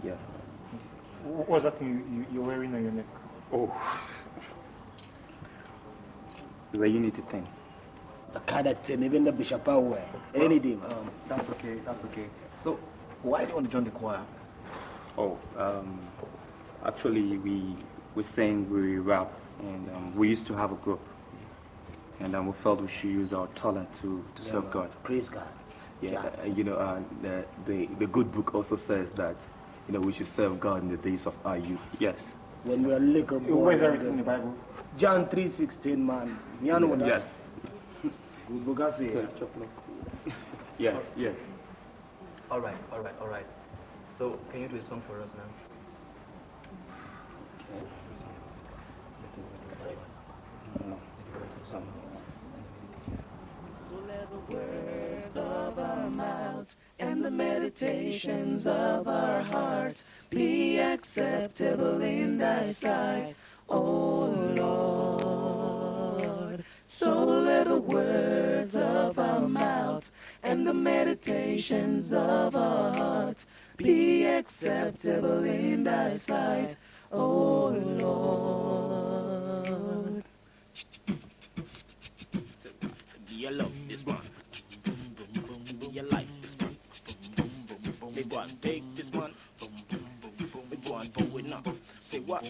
Yeah. What's that thing you're wearing on your neck? Oh. It's a unity thing. The card that even the bishop wear. Anything. That's okay, that's okay. So, why do you want to join the choir? Oh, actually we sing, we rap, and we used to have a group. And we felt we should use our talent to serve God. Praise God. Yeah, the good book also says that, we should serve God in the days of our youth. Yes. When we are little boy. Where's everything in the Bible? John 3:16, man. You know that? Yes. Good book, I say. Yes, yes. All right. So, can you do a song for us now? So let the words of our mouths and the meditations of our hearts be acceptable in thy sight, O Lord. So let the words of our mouths and the meditations of our hearts be acceptable in thy sight, O Lord. You love this one. You like this one. They go and take this one. We go and do it now. Say what?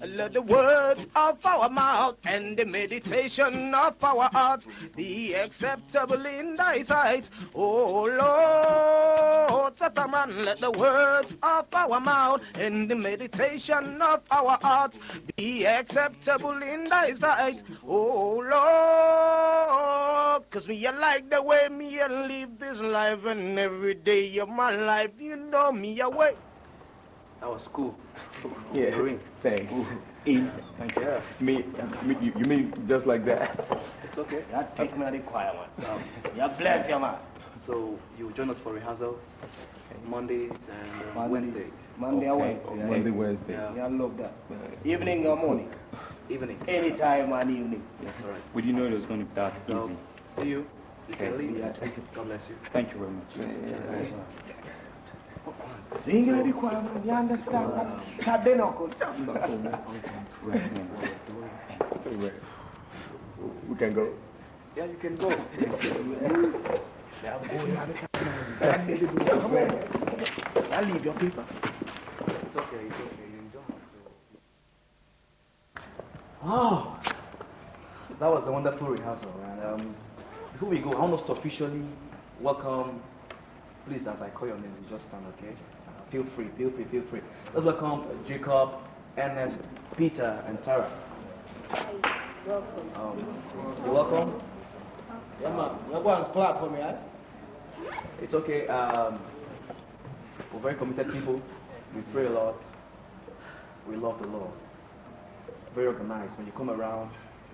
Let the words of our mouth and the meditation of our heart be acceptable in thy sight, oh Lord. Sataman, let the words of our mouth and the meditation of our heart be acceptable in thy sight, oh Lord. Cause me, I like the way me I live this life, and every day of my life, you know me away. That was cool. Yeah, thanks. Thank you. You mean just like that? It's okay. That take me to the choir, man. You bless you, man. So, you join us for rehearsals Mondays and Wednesdays. Monday and Wednesday. Okay. Monday, Wednesday. Yeah, I love that. Evening or morning? Evening. Anytime and evening. Yes, all right. We didn't know it was going to be that easy. See you. Okay. God bless you. Thank you very much. Sing in the choir, man. You understand? Chat the knuckle. We can go. Yeah, you can go. I'll leave your paper. It's okay. You don't have to. Oh, That was a wonderful rehearsal. And before we go, I want us to officially welcome, please, as I call your name, you just stand, okay? Feel free. Let's welcome Jacob, Ernest, Peter, and Tara. Welcome. You're welcome. yeah, man. You're going to clap for me, eh? It's okay. We're very committed people. We pray a lot. We love the Lord. Very organized. When you come around,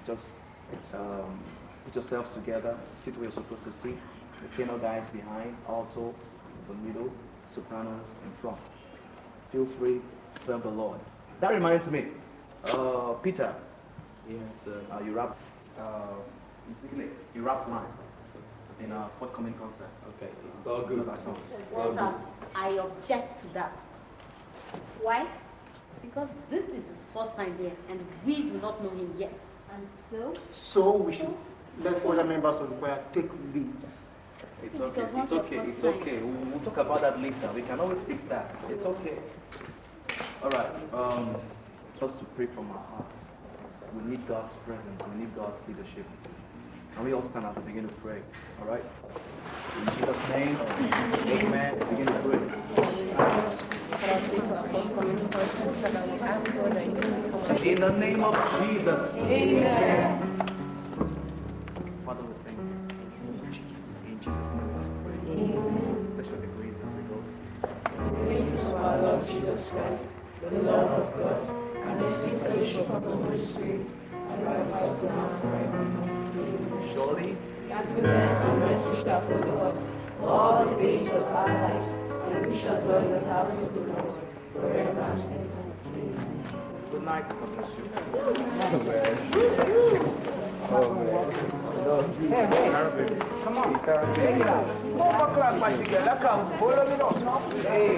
just put yourselves together. Sit where you're supposed to sit. The tenor guys behind, alto, the middle, sopranos in front. Feel free, serve the Lord. That reminds me, Peter. Yes, you rap. You rap line in our forthcoming concert. Okay, it's all good. Walters, I object to that. Why? Because this is his first time here, and we do not know him yet. And so? So we should let other members of the choir take leads. It's okay. We'll talk about that later. We can always fix that. It's okay. All right. Just to pray from our hearts. We need God's presence. We need God's leadership. And we all stand up and begin to pray. All right? In Jesus' name, amen. Begin to pray. In the name of Jesus. Amen. Father, we thank you. In Jesus' name, we pray. Let's show the grace as we go. Praise to our Lord Jesus Christ, the love of God, and the sweet fellowship of the Holy Spirit, and abide with us now and forever. Surely, God's goodness and mercy shall follow us all the days of our lives, and we shall dwell in the house of the Lord forever and ever. good night. God bless you. Come on. Take it out. 4 o'clock, my together. Come, follow me now. Hey.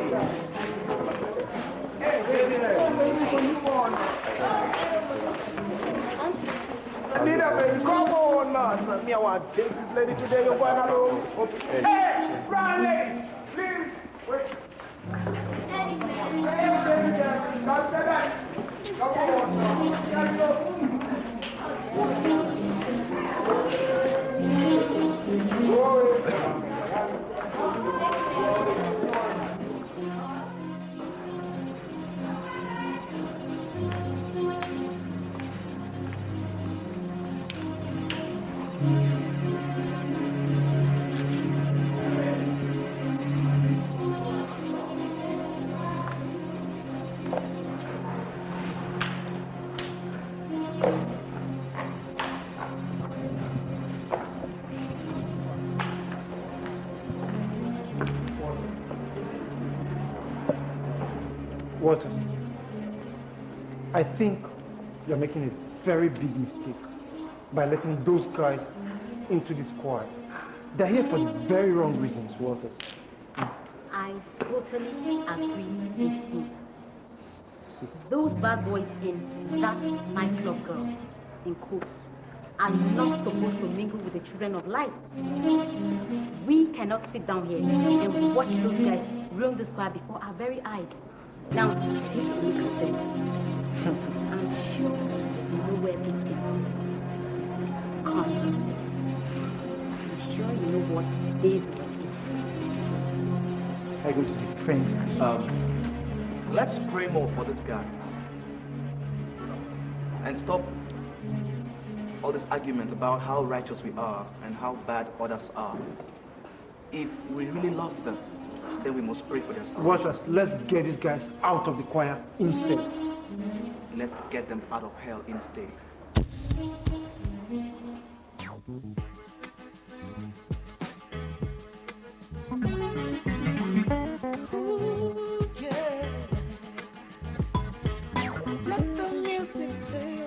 Me, I want to take this lady today. You're going alone. Okay. Hey, brown lady, please. Wait. Walters, I think you're making a very big mistake by letting those guys into this choir. They're here for very wrong reasons, Walters. I totally agree with you. Those bad boys in that nightclub girl, in quotes, are not supposed to mingle with the children of light. We cannot sit down here and watch those guys ruin this choir before our very eyes. Now, take a look at this. I'm sure you know where this is. Come. I'm sure you know what they did. I'm going to defend this. Let's pray more for these guys. And stop all this argument about how righteous we are and how bad others are. If we really love them, then we must pray for their salvation. Watchers, let's get these guys out of the choir instead. Let's get them out of hell instead. Ooh, yeah. Let the music play.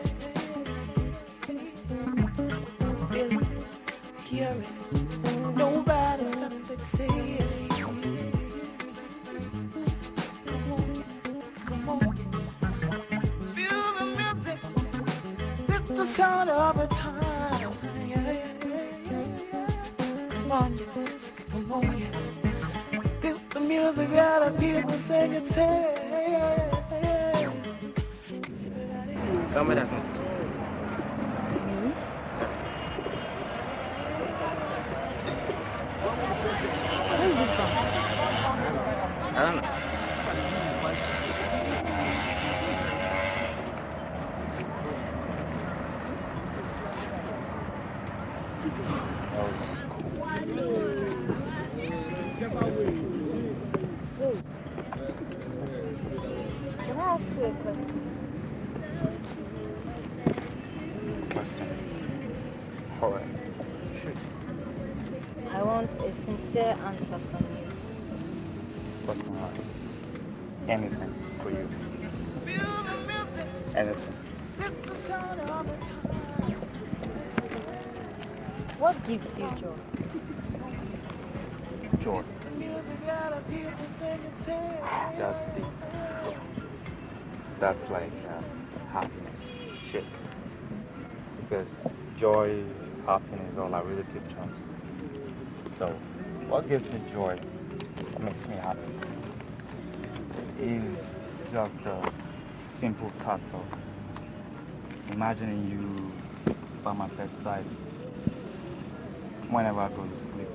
Hear it. Nobody stop it, say it. The sound of a time. Yeah, yeah, yeah. Come on, come on, yeah. Feel the music that the people sing and say. Tell me that. Where is this from? I don't know. I want a sincere answer from you. What's going on? Anything for you. Anything. What gives you joy? Joy. That's deep. That's like happiness. Shit. Because joy, happiness, all are relative terms. So, what gives me joy, what makes me happy, is just a simple thought of imagining you by my bedside whenever I go to sleep.